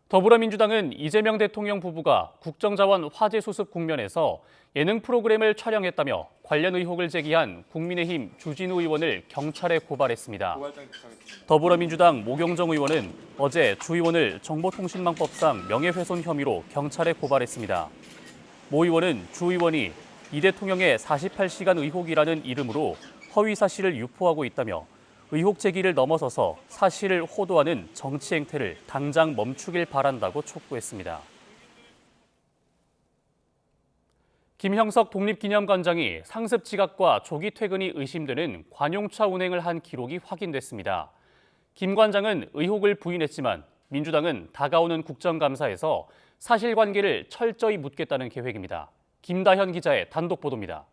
S2: 더불어민주당은 이재명 대통령 부부가 국정자원 화재 수습 국면에서 예능 프로그램을 촬영했다며 관련 의혹을 제기한 국민의힘 주진우 의원을 경찰에 고발했습니다. 더불어민주당 모경정 의원은 어제 주 의원을 정보통신망법상 명예훼손 혐의로 경찰에 고발했습니다. 모 의원은 주 의원이 이 대통령의 48시간 의혹이라는 이름으로 허위 사실을 유포하고 있다며 의혹 제기를 넘어서서 사실을 호도하는 정치 행태를 당장 멈추길 바란다고 촉구했습니다. 김형석 독립기념관장이 상습 지각과 조기 퇴근이 의심되는 관용차 운행을 한 기록이 확인됐습니다. 김 관장은 의혹을 부인했지만 민주당은 다가오는 국정감사에서 사실관계를 철저히 묻겠다는 계획입니다. 김다현 기자의 단독 보도입니다.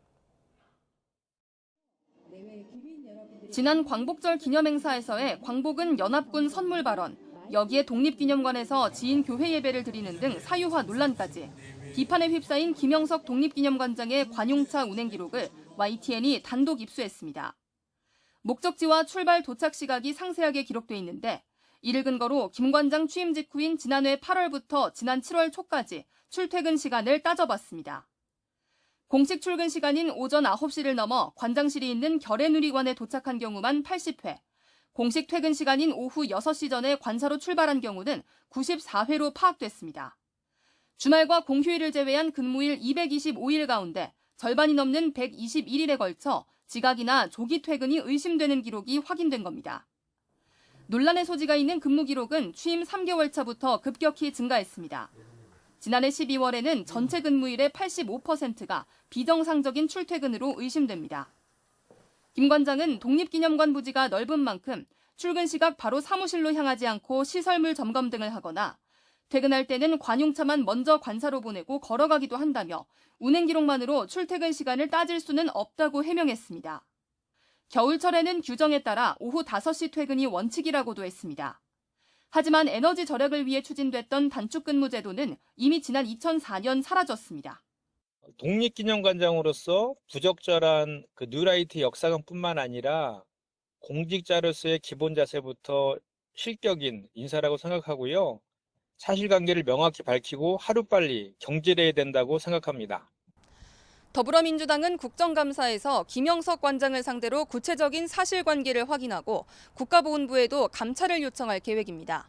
S16: 지난 광복절 기념행사에서의 광복은 연합군 선물 발언, 여기에 독립기념관에서 지인 교회 예배를 드리는 등 사유화 논란까지 비판에 휩싸인 김형석 독립기념관장의 관용차 운행 기록을 YTN이 단독 입수했습니다. 목적지와 출발 도착 시각이 상세하게 기록돼 있는데 이를 근거로 김 관장 취임 직후인 지난해 8월부터 지난 7월 초까지 출퇴근 시간을 따져봤습니다. 공식 출근 시간인 오전 9시를 넘어 관장실이 있는 결해누리관에 도착한 경우만 80회, 공식 퇴근 시간인 오후 6시 전에 관사로 출발한 경우는 94회로 파악됐습니다. 주말과 공휴일을 제외한 근무일 225일 가운데 절반이 넘는 121일에 걸쳐 지각이나 조기 퇴근이 의심되는 기록이 확인된 겁니다. 논란의 소지가 있는 근무 기록은 취임 3개월 차부터 급격히 증가했습니다. 지난해 12월에는 전체 근무일의 85%가 비정상적인 출퇴근으로 의심됩니다. 김 관장은 독립기념관 부지가 넓은 만큼 출근 시각 바로 사무실로 향하지 않고 시설물 점검 등을 하거나 퇴근할 때는 관용차만 먼저 관사로 보내고 걸어가기도 한다며 운행 기록만으로 출퇴근 시간을 따질 수는 없다고 해명했습니다. 겨울철에는 규정에 따라 오후 5시 퇴근이 원칙이라고도 했습니다. 하지만 에너지 절약을 위해 추진됐던 단축근무 제도는 이미 지난 2004년 사라졌습니다.
S4: 독립기념관장으로서 부적절한 뉴라이트 역사관뿐만 아니라 공직자로서의 기본 자세부터 실격인 인사라고 생각하고요. 사실관계를 명확히 밝히고 하루빨리 경질해야 된다고 생각합니다.
S16: 더불어민주당은 국정감사에서 김영석 관장을 상대로 구체적인 사실관계를 확인하고 국가보훈부에도 감찰을 요청할 계획입니다.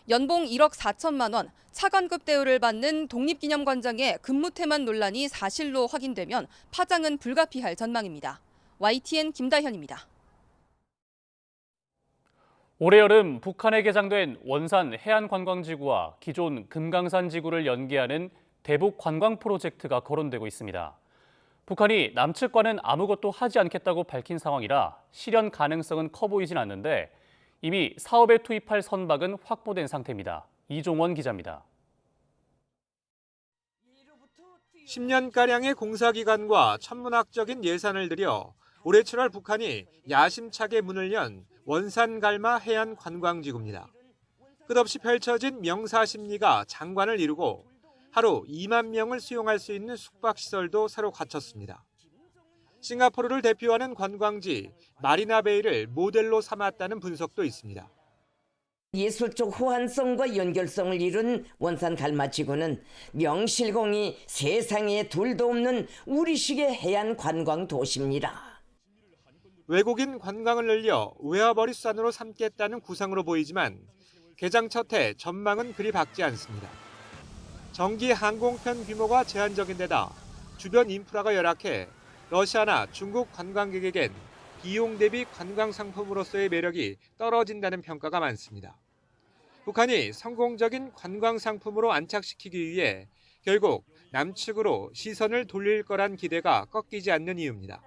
S16: 연봉 1억 4천만 원, 차관급 대우를 받는 독립기념관장의 근무태만 논란이 사실로 확인되면 파장은 불가피할 전망입니다. YTN 김다현입니다.
S2: 올해 여름 북한에 개장된 원산 해안관광지구와 기존 금강산 지구를 연계하는 대북 관광 프로젝트가 거론되고 있습니다. 북한이 남측과는 아무것도 하지 않겠다고 밝힌 상황이라 실현 가능성은 커 보이진 않는데 이미 사업에 투입할 선박은 확보된 상태입니다. 이종원 기자입니다.
S17: 10년가량의 공사기간과 천문학적인 예산을 들여 올해 7월 북한이 야심차게 문을 연 원산갈마 해안관광지구입니다. 끝없이 펼쳐진 명사심리가 장관을 이루고 하루 2만 명을 수용할 수 있는 숙박시설도 새로 갖췄습니다. 싱가포르를 대표하는 관광지 마리나베이를 모델로 삼았다는 분석도 있습니다.
S18: 예술적 호환성과 연결성을 이룬 원산 갈마지구는 명실공히 세상에 둘도 없는 우리식의 해안 관광 도시입니다.
S17: 외국인 관광을 늘려 외화벌이산으로 삼겠다는 구상으로 보이지만 개장 첫 해 전망은 그리 밝지 않습니다. 정기 항공편 규모가 제한적인 데다 주변 인프라가 열악해 러시아나 중국 관광객에겐 비용 대비 관광 상품으로서의 매력이 떨어진다는 평가가 많습니다. 북한이 성공적인 관광 상품으로 안착시키기 위해 결국 남측으로 시선을 돌릴 거란 기대가 꺾이지 않는 이유입니다.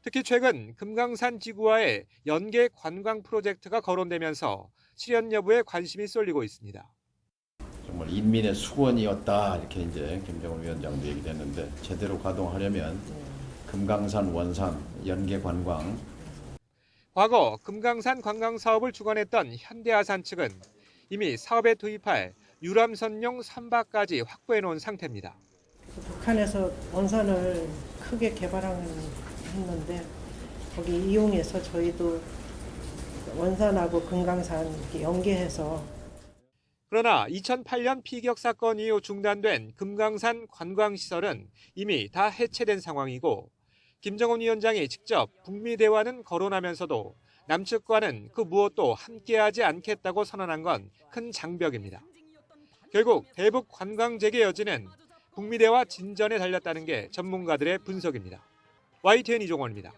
S17: 특히 최근 금강산 지구와의 연계 관광 프로젝트가 거론되면서 실현 여부에 관심이 쏠리고 있습니다.
S19: 정말 인민의 수건이었다 이렇게 이제 김정은 위원장도 얘기했는데 제대로 가동하려면 금강산 원산 연계 관광.
S17: 과거 금강산 관광 사업을 주관했던 현대아산 측은 이미 사업에 투입할 유람선용 선박까지 확보해 놓은 상태입니다.
S20: 북한에서 원산을 크게 개발했는데 거기 이용해서 저희도 원산하고 금강산 연계해서.
S17: 그러나 2008년 피격 사건 이후 중단된 금강산 관광시설은 이미 다 해체된 상황이고 김정은 위원장이 직접 북미 대화는 거론하면서도 남측과는 그 무엇도 함께하지 않겠다고 선언한 건 큰 장벽입니다. 결국 대북 관광 재개 여지는 북미 대화 진전에 달렸다는 게 전문가들의 분석입니다. YTN 이종원입니다.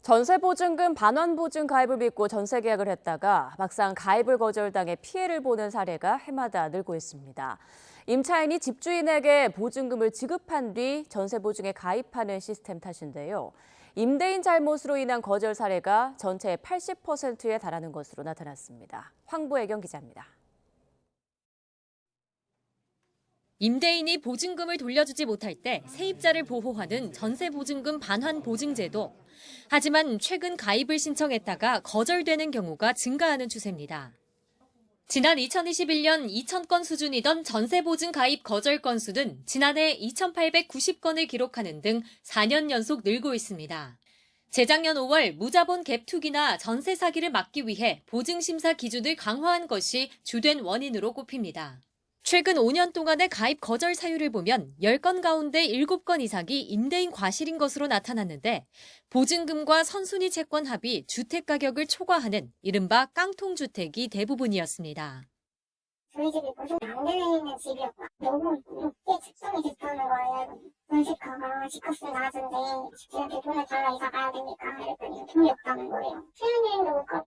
S1: 전세보증금 반환보증 가입을 믿고 전세 계약을 했다가 막상 가입을 거절당해 피해를 보는 사례가 해마다 늘고 있습니다. 임차인이 집주인에게 보증금을 지급한 뒤 전세보증에 가입하는 시스템 탓인데요. 임대인 잘못으로 인한 거절 사례가 전체의 80%에 달하는 것으로 나타났습니다. 황보혜경 기자입니다.
S21: 임대인이 보증금을 돌려주지 못할 때 세입자를 보호하는 전세보증금 반환보증제도. 하지만 최근 가입을 신청했다가 거절되는 경우가 증가하는 추세입니다. 지난 2021년 2,000건 수준이던 전세보증 가입 거절 건수는 지난해 2,890건을 기록하는 등 4년 연속 늘고 있습니다. 재작년 5월 무자본 갭 투기나 전세 사기를 막기 위해 보증심사 기준을 강화한 것이 주된 원인으로 꼽힙니다. 최근 5년 동안의 가입 거절 사유를 보면 10건 가운데 7건 이상이 임대인 과실인 것으로 나타났는데 보증금과 선순위 채권 합이 주택 가격을 초과하는 이른바 깡통주택이 대부분이었습니다.
S24: 저희 집이 무슨 안 되어 있는 집이었고 너무 높게 측정이 됐다는 거예요. 전세가가 집값은 낮은데 집주인한테 돈을 달라 이사 가야 되니까 이랬더니 돈이 없다는 거예요. 수연여행도 못 가고.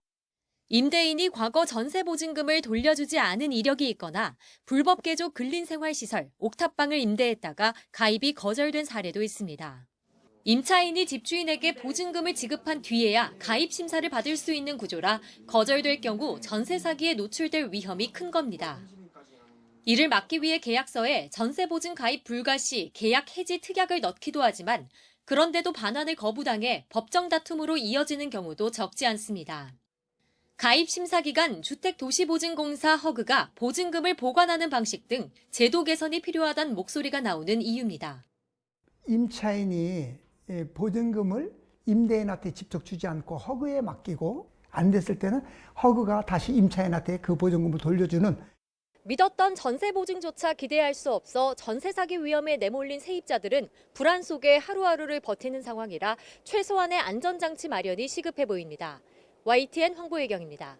S21: 임대인이 과거 전세보증금을 돌려주지 않은 이력이 있거나 불법 개조 근린생활시설, 옥탑방을 임대했다가 가입이 거절된 사례도 있습니다. 임차인이 집주인에게 보증금을 지급한 뒤에야 가입 심사를 받을 수 있는 구조라 거절될 경우 전세 사기에 노출될 위험이 큰 겁니다. 이를 막기 위해 계약서에 전세 보증 가입 불가 시 계약 해지 특약을 넣기도 하지만 그런데도 반환을 거부당해 법정 다툼으로 이어지는 경우도 적지 않습니다. 가입 심사 기간 주택도시보증공사 허그가 보증금을 보관하는 방식 등 제도 개선이 필요하다는 목소리가 나오는 이유입니다.
S3: 임차인이 보증금을 임대인한테 직접 주지 않고 허그에 맡기고 안 됐을 때는 허그가 다시 임차인한테 그 보증금을 돌려주는.
S21: 믿었던 전세 보증조차 기대할 수 없어 전세 사기 위험에 내몰린 세입자들은 불안 속에 하루하루를 버티는 상황이라 최소한의 안전장치 마련이 시급해 보입니다. YTN 황보혜경입니다.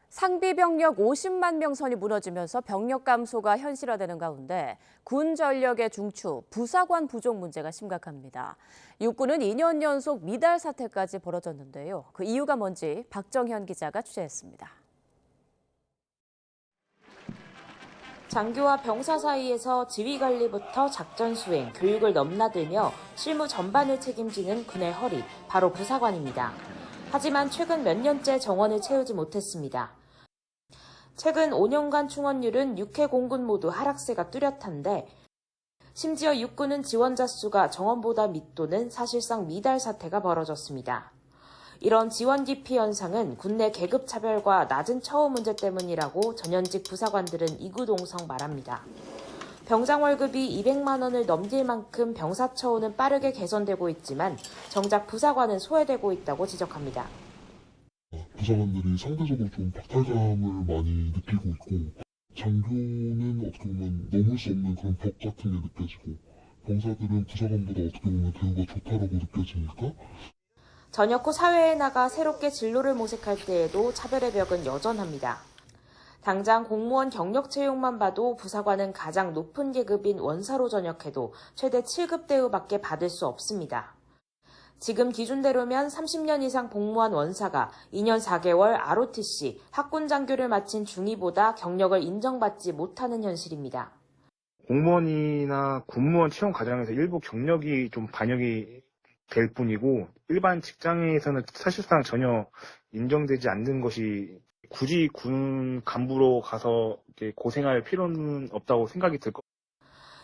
S1: 상비병력 50만 명 선이 무너지면서 병력 감소가 현실화되는 가운데 군 전력의 중추, 부사관 부족 문제가 심각합니다. 육군은 2년 연속 미달 사태까지 벌어졌는데요. 그 이유가 뭔지 박정현 기자가 취재했습니다.
S5: 장교와 병사 사이에서 지휘 관리부터 작전 수행, 교육을 넘나들며 실무 전반을 책임지는 군의 허리, 바로 부사관입니다. 하지만 최근 몇 년째 정원을 채우지 못했습니다. 최근 5년간 충원율은 6회 공군 모두 하락세가 뚜렷한데 심지어 육군은 지원자 수가 정원보다 밑도는 사실상 미달 사태가 벌어졌습니다. 이런 지원 기피 현상은 군내 계급 차별과 낮은 처우 문제 때문이라고 전현직 부사관들은 이구동성 말합니다. 병장 월급이 200만 원을 넘길 만큼 병사 처우는 빠르게 개선되고 있지만 정작 부사관은 소외되고 있다고 지적합니다.
S6: 부사관들이 상대적으로 좀 박탈감을 많이 느끼고 있고 장교는 어떻게 보면 넘을 수 없는 그런 벽 같은 게 느껴지고 병사들은 부사관보다 어떻게 보면 대우가 좋다라고 느껴지니까
S5: 전역 후 사회에 나가 새롭게 진로를 모색할 때에도 차별의 벽은 여전합니다. 당장 공무원 경력 채용만 봐도 부사관은 가장 높은 계급인 원사로 전역해도 최대 7급 대우밖에 받을 수 없습니다. 지금 기준대로면 30년 이상 복무한 원사가 2년 4개월 ROTC, 학군장교를 마친 중위보다 경력을 인정받지 못하는 현실입니다.
S7: 공무원이나 군무원 채용 과정에서 일부 경력이 좀 반영이 될 뿐이고 일반 직장에서는 사실상 전혀 인정되지 않는 것이 굳이 군 간부로 가서 고생할 필요는 없다고 생각이 들 겁니다.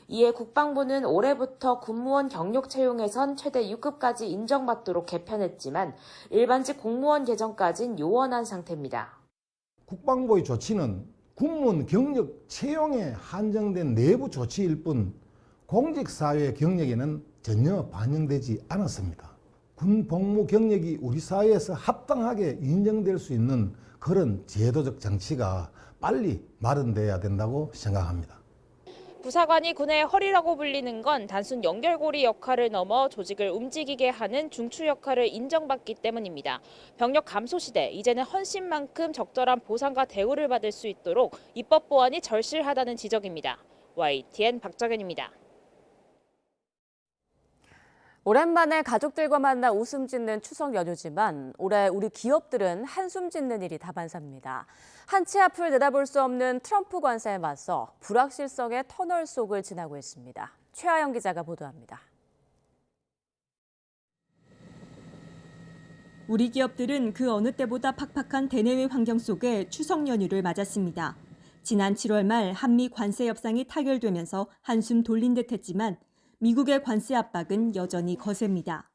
S5: 이에 국방부는 올해부터 군무원 경력 채용에선 최대 6급까지 인정받도록 개편했지만 일반직 공무원 개정까진 요원한 상태입니다.
S8: 국방부의 조치는 군무원 경력 채용에 한정된 내부 조치일 뿐 공직사회 경력에는 전혀 반영되지 않았습니다. 군 복무 경력이 우리 사회에서 합당하게 인정될 수 있는 그런 제도적 장치가 빨리 마련돼야 된다고 생각합니다.
S5: 부사관이 군의 허리라고 불리는 건 단순 연결고리 역할을 넘어 조직을 움직이게 하는 중추 역할을 인정받기 때문입니다. 병력 감소 시대, 이제는 헌신만큼 적절한 보상과 대우를 받을 수 있도록 입법 보완이 절실하다는 지적입니다. YTN 박정현입니다.
S1: 오랜만에 가족들과 만나 웃음 짓는 추석 연휴지만 올해 우리 기업들은 한숨 짓는 일이 다반사입니다. 한 치 앞을 내다볼 수 없는 트럼프 관세에 맞서 불확실성의 터널 속을 지나고 있습니다. 최하영 기자가 보도합니다.
S23: 우리 기업들은 그 어느 때보다 팍팍한 대내외 환경 속에 추석 연휴를 맞았습니다. 지난 7월 말 한미 관세 협상이 타결되면서 한숨 돌린 듯 했지만 미국의 관세 압박은 여전히 거셉니다.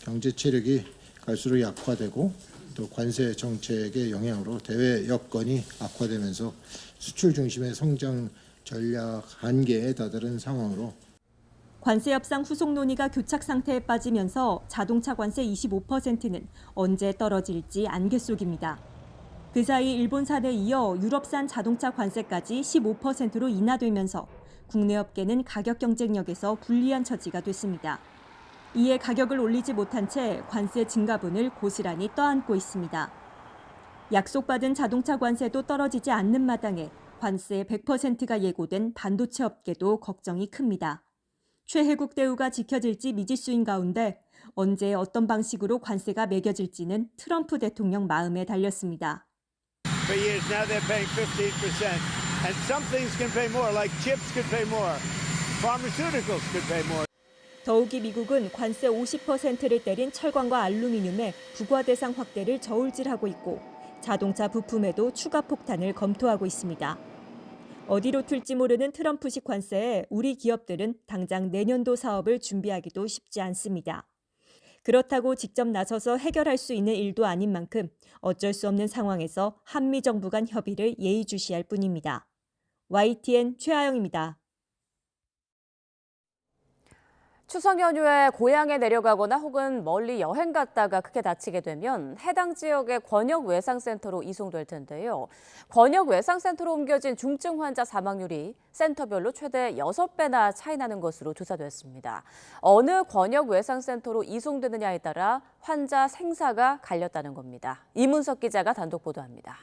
S25: 경제 체력이 갈수록 약화되고 또 관세 정책의 영향으로 대외 여건이 악화되면서 수출 중심의 성장 전략 한계에 다다른 상황으로
S23: 관세 협상 후속 논의가 교착 상태에 빠지면서 자동차 관세 25%는 언제 떨어질지 안개 속입니다. 그 사이 일본산에 이어 유럽산 자동차 관세까지 15%로 인하되면서 국내 업계는 가격 경쟁력에서 불리한 처지가 됐습니다. 이에 가격을 올리지 못한 채 관세 증가분을 고스란히 떠안고 있습니다. 약속받은 자동차 관세도 떨어지지 않는 마당에 관세 100%가 예고된 반도체 업계도 걱정이 큽니다. 최혜국 대우가 지켜질지 미지수인 가운데 언제 어떤 방식으로 관세가 매겨질지는 트럼프 대통령 마음에 달렸습니다.
S28: For years now they're paying 15%, and some things can pay more, like chips could pay more.
S23: 더욱이 미국은 관세 50%를 때린 철광과 알루미늄의 부과 대상 확대를 저울질하고 있고 자동차 부품에도 추가 폭탄을 검토하고 있습니다. 어디로 튈지 모르는 트럼프식 관세에 우리 기업들은 당장 내년도 사업을 준비하기도 쉽지 않습니다. 그렇다고 직접 나서서 해결할 수 있는 일도 아닌 만큼 어쩔 수 없는 상황에서 한미 정부 간 협의를 예의주시할 뿐입니다. YTN 최아영입니다.
S1: 추석 연휴에 고향에 내려가거나 혹은 멀리 여행 갔다가 크게 다치게 되면 해당 지역의 권역외상센터로 이송될 텐데요. 권역외상센터로 옮겨진 중증 환자 사망률이 센터별로 최대 6배나 차이 나는 것으로 조사됐습니다. 어느 권역외상센터로 이송되느냐에 따라 환자 생사가 갈렸다는 겁니다. 이문석 기자가 단독 보도합니다.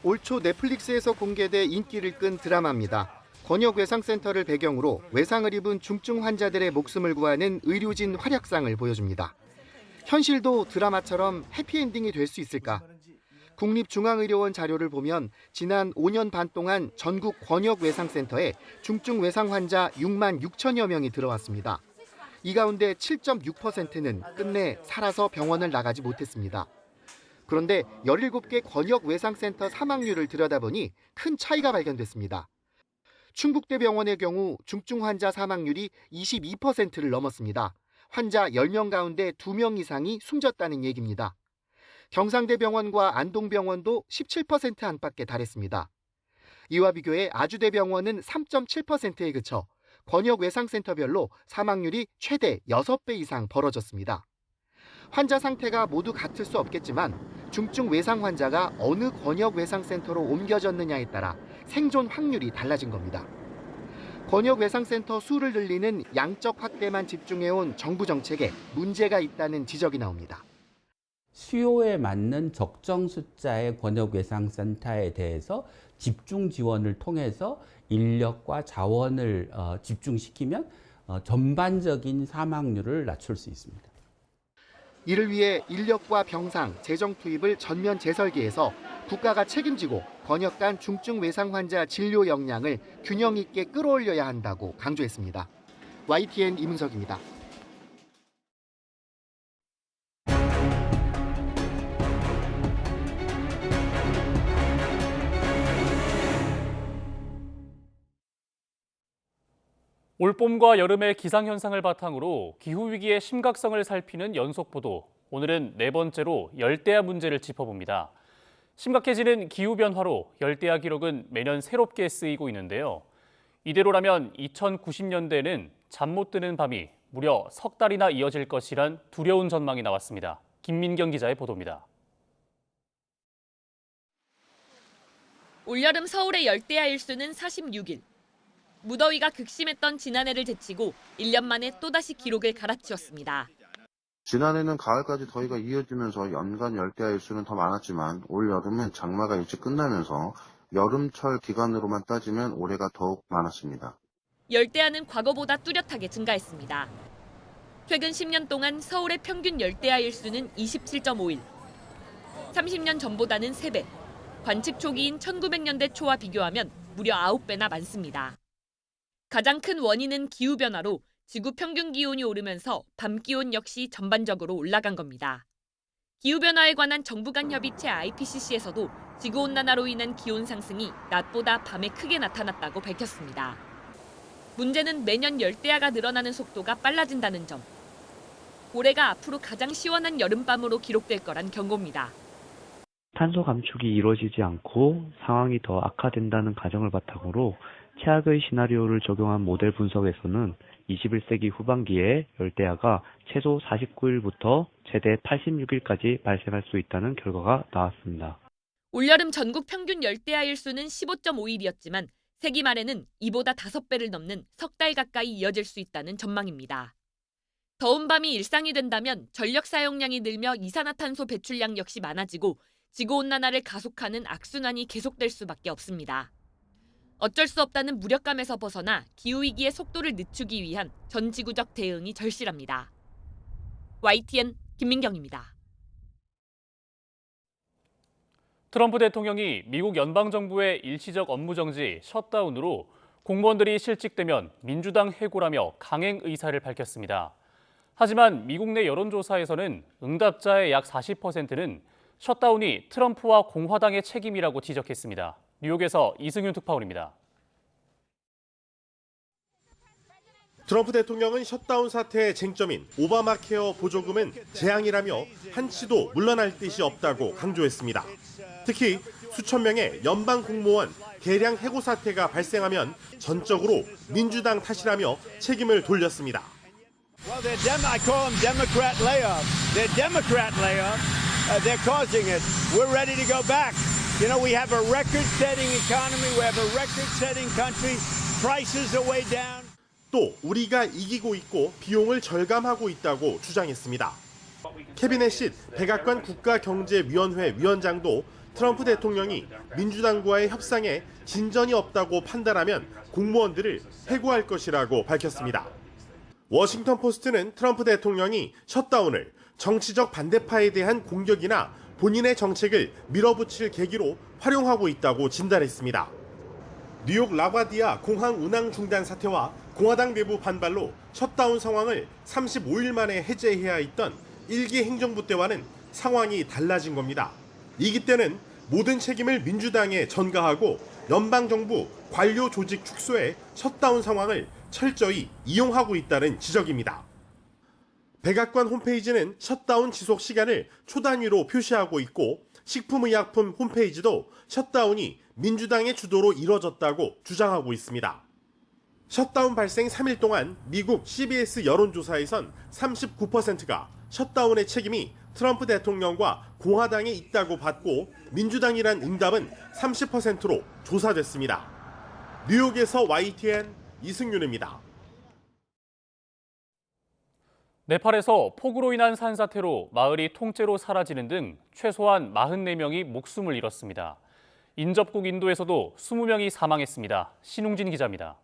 S9: 올 초 넷플릭스에서 공개돼 인기를 끈 드라마입니다. 권역외상센터를 배경으로 외상을 입은 중증 환자들의 목숨을 구하는 의료진 활약상을 보여줍니다. 현실도 드라마처럼 해피엔딩이 될 수 있을까? 국립중앙의료원 자료를 보면 지난 5년 반 동안 전국 권역외상센터에 중증 외상 환자 6만 6천여 명이 들어왔습니다. 이 가운데 7.6%는 끝내 살아서 병원을 나가지 못했습니다. 그런데 17개 권역외상센터 사망률을 들여다보니 큰 차이가 발견됐습니다. 충북대병원의 경우 중증 환자 사망률이 22%를 넘었습니다. 환자 10명 가운데 2명 이상이 숨졌다는 얘기입니다. 경상대병원과 안동병원도 17% 안팎에 달했습니다. 이와 비교해 아주대병원은 3.7%에 그쳐 권역외상센터별로 사망률이 최대 6배 이상 벌어졌습니다. 환자 상태가 모두 같을 수 없겠지만 중증 외상 환자가 어느 권역외상센터로 옮겨졌느냐에 따라 생존 확률이 달라진 겁니다. 권역외상센터 수를 늘리는 양적 확대만 집중해온 정부 정책에 문제가 있다는 지적이 나옵니다.
S10: 수요에 맞는 적정 숫자의 권역외상센터에 대해서 집중 지원을 통해서 인력과 자원을 집중시키면 전반적인 사망률을 낮출 수 있습니다.
S9: 이를 위해 인력과 병상, 재정 투입을 전면 재설계해서 국가가 책임지고 권역 간 중증 외상 환자 진료 역량을 균형 있게 끌어올려야 한다고 강조했습니다. YTN 이문석입니다.
S2: 올봄과 여름의 기상현상을 바탕으로 기후위기의 심각성을 살피는 연속보도. 오늘은 네 번째로 열대야 문제를 짚어봅니다. 심각해지는 기후변화로 열대야 기록은 매년 새롭게 쓰이고 있는데요. 이대로라면 2090년대에는 잠 못 드는 밤이 무려 석 달이나 이어질 것이란 두려운 전망이 나왔습니다. 김민경 기자의 보도입니다.
S11: 올여름 서울의 열대야 일수는 46일. 무더위가 극심했던 지난해를 제치고 1년 만에 또다시 기록을 갈아치웠습니다.
S12: 지난해는 가을까지 더위가 이어지면서 연간 열대야 일수는 더 많았지만 올 여름은 장마가 일찍 끝나면서 여름철 기간으로만 따지면 올해가 더욱 많았습니다.
S11: 열대야는 과거보다 뚜렷하게 증가했습니다. 최근 10년 동안 서울의 평균 열대야 일수는 27.5일. 30년 전보다는 3배. 관측 초기인 1900년대 초와 비교하면 무려 9배나 많습니다. 가장 큰 원인은 기후변화로 지구 평균 기온이 오르면서 밤 기온 역시 전반적으로 올라간 겁니다. 기후변화에 관한 정부 간 협의체 IPCC에서도 지구온난화로 인한 기온 상승이 낮보다 밤에 크게 나타났다고 밝혔습니다. 문제는 매년 열대야가 늘어나는 속도가 빨라진다는 점. 올해가 앞으로 가장 시원한 여름밤으로 기록될 거란 경고입니다.
S13: 탄소 감축이 이루어지지 않고 상황이 더 악화된다는 가정을 바탕으로 최악의 시나리오를 적용한 모델 분석에서는 21세기 후반기에 열대야가 최소 49일부터 최대 86일까지 발생할 수 있다는 결과가 나왔습니다.
S11: 올여름 전국 평균 열대야 일수는 15.5일이었지만 세기 말에는 이보다 5배를 넘는 석 달 가까이 이어질 수 있다는 전망입니다. 더운 밤이 일상이 된다면 전력 사용량이 늘며 이산화탄소 배출량 역시 많아지고 지구온난화를 가속하는 악순환이 계속될 수밖에 없습니다. 어쩔 수 없다는 무력감에서 벗어나 기후위기의 속도를 늦추기 위한 전 지구적 대응이 절실합니다. YTN 김민경입니다.
S2: 트럼프 대통령이 미국 연방정부의 일시적 업무정지 셧다운으로 공무원들이 실직되면 민주당 해고라며 강행 의사를 밝혔습니다. 하지만 미국 내 여론조사에서는 응답자의 약 40%는 셧다운이 트럼프와 공화당의 책임이라고 지적했습니다. 뉴욕에서 이승윤 특파원입니다.
S4: 트럼프 대통령은 셧다운 사태의 쟁점인 오바마 케어 보조금은 재앙이라며 한치도 물러날 뜻이 없다고 강조했습니다. 특히 수천 명의 연방 공무원 대량 해고 사태가 발생하면 전적으로 민주당 탓이라며 책임을 돌렸습니다.
S14: Well, I call them Democrat layoffs. They're Democrat layoffs. They're causing it. We're ready to go back. You know, we have a record-setting economy. We have a record-setting country. Prices are way down.
S4: 또 우리가 이기고 있고 비용을 절감하고 있다고 주장했습니다. 케빈 애시 백악관 국가경제위원회 위원장도 트럼프 대통령이 민주당과의 협상에 진전이 없다고 판단하면 공무원들을 해고할 것이라고 밝혔습니다. 워싱턴 포스트는 트럼프 대통령이 셧다운을 정치적 반대파에 대한 공격이나 본인의 정책을 밀어붙일 계기로 활용하고 있다고 진단했습니다. 뉴욕 라과디아 공항 운항 중단 사태와 공화당 내부 반발로 셧다운 상황을 35일 만에 해제해야 했던 1기 행정부 때와는 상황이 달라진 겁니다. 2기 때는 모든 책임을 민주당에 전가하고 연방정부 관료 조직 축소에 셧다운 상황을 철저히 이용하고 있다는 지적입니다. 백악관 홈페이지는 셧다운 지속 시간을 초 단위로 표시하고 있고 식품의약품 홈페이지도 셧다운이 민주당의 주도로 이뤄졌다고 주장하고 있습니다. 셧다운 발생 3일 동안 미국 CBS 여론조사에선 39%가 셧다운의 책임이 트럼프 대통령과 공화당에 있다고 받고 민주당이란 응답은 30%로 조사됐습니다. 뉴욕에서 YTN 이승윤입니다.
S2: 네팔에서 폭우로 인한 산사태로 마을이 통째로 사라지는 등 최소한 44명이 목숨을 잃었습니다. 인접국 인도에서도 20명이 사망했습니다. 신웅진 기자입니다.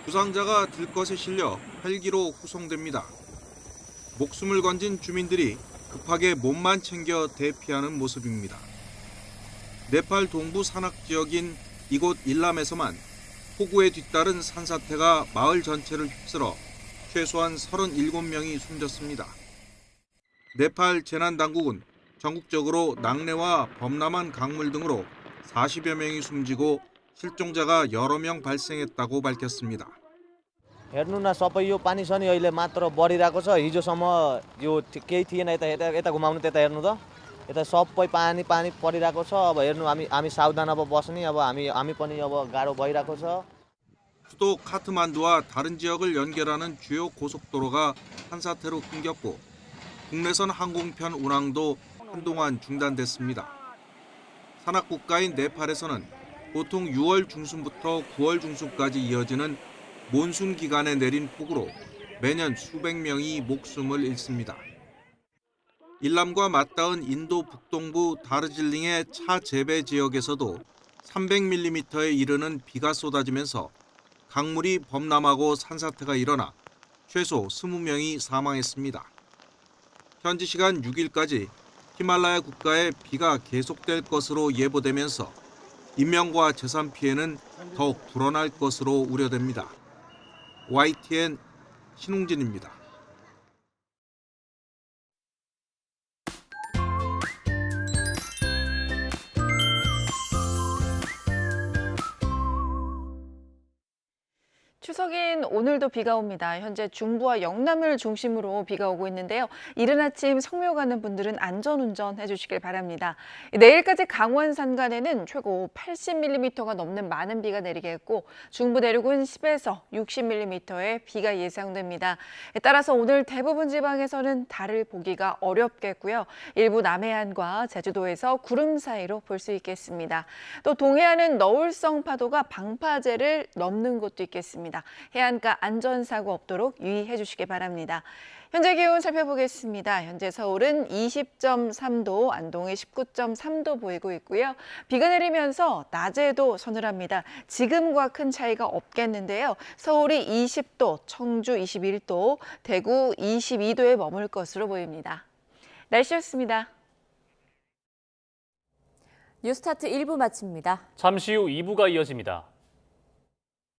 S15: 부상자가 들것에 실려 헬기로 후송됩니다. 목숨을 건진 주민들이 급하게 몸만 챙겨 대피하는 모습입니다. 네팔 동부 산악 지역인 이곳 일람에서만 폭우에 뒤따른 산사태가 마을 전체를 휩쓸어 최소한 37명이 숨졌습니다. 네팔 재난당국은 전국적으로 낙뢰와 범람한 강물 등으로 40여 명이 숨지고 실종자가 여러 명 발생했다고 밝혔습니다.
S16: हेर्नु न सबै यो पानी छ नि अहिले मात्र बढिरहेको छ हिजोसम्म यो केही थिएन यता घुमाउनु त्यता हेर्नु त यता सबै पानी परिरहेको छ अब हेर्नु हामी सावधान अब बस्ने अब हामी पनि अब गाह्रो भइरहेको छ.
S15: 수도 카트만두와 다른 지역을 연결하는 주요 고속도로가 산사태로 끊겼고 국내선 항공편 운항도 한동안 중단됐습니다. 산악 국가인 네팔에서는 보통 6월 중순부터 9월 중순까지 이어지는 몬순 기간에 내린 폭우로 매년 수백 명이 목숨을 잃습니다. 일람과 맞닿은 인도 북동부 다르질링의 차 재배 지역에서도 300mm에 이르는 비가 쏟아지면서 강물이 범람하고 산사태가 일어나 최소 20명이 사망했습니다. 현지 시간 6일까지 히말라야 국가에 비가 계속될 것으로 예보되면서 인명과 재산 피해는 더욱 불어날 것으로 우려됩니다. YTN 신웅진입니다.
S22: 추석인 오늘도 비가 옵니다. 현재 중부와 영남을 중심으로 비가 오고 있는데요. 이른 아침 성묘 가는 분들은 안전운전 해주시길 바랍니다. 내일까지 강원 산간에는 최고 80mm가 넘는 많은 비가 내리겠고 중부 내륙은 10에서 60mm의 비가 예상됩니다. 따라서 오늘 대부분 지방에서는 달을 보기가 어렵겠고요. 일부 남해안과 제주도에서 구름 사이로 볼 수 있겠습니다. 또 동해안은 너울성 파도가 방파제를 넘는 곳도 있겠습니다. 해안가 안전사고 없도록 유의해 주시기 바랍니다. 현재 기온 살펴보겠습니다. 현재 서울은 20.3도, 안동에 19.3도 보이고 있고요. 비가 내리면서 낮에도 서늘합니다. 지금과 큰 차이가 없겠는데요. 서울이 20도, 청주 21도, 대구 22도에 머물 것으로 보입니다. 날씨였습니다.
S1: 뉴스타트 1부 마칩니다.
S2: 잠시 후 2부가 이어집니다.